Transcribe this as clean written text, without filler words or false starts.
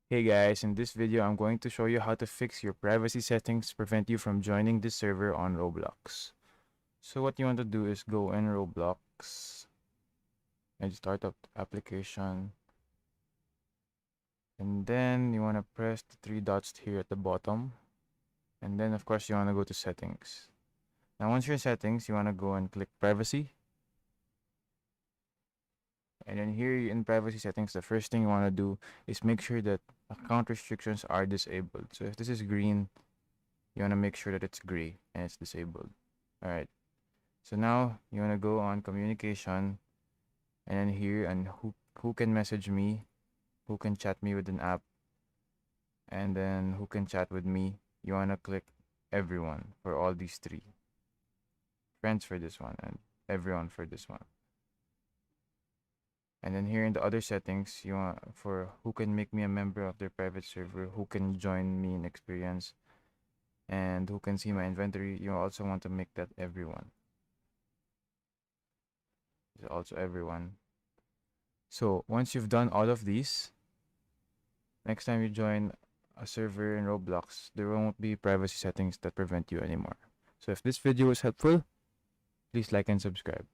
Hey guys, in this video I'm going to show you how to fix your privacy settings to prevent you from joining this server on Roblox. So what you want to do is go in Roblox and start up the application, and then you want to press the three dots here at the bottom, and then of course you want to go to settings. Now once you're in settings, you want to go and click privacy, and then here in privacy settings, the first thing you want to do is make sure that account restrictions are disabled. So if this is green, you want to make sure that it's gray and it's disabled. Alright, so now you want to go on communication, and then here and who can message me, who can chat me with an app, and then who can chat with me. You want to click everyone for all these three. Friends for this one and everyone for this one. And then here in the other settings, you want for who can make me a member of their private server, who can join me in experience, and who can see my inventory. You also want to make that everyone. It's also everyone. So once you've done all of these, next time you join a server in Roblox, there won't be privacy settings that prevent you anymore. So if this video was helpful, please like and subscribe.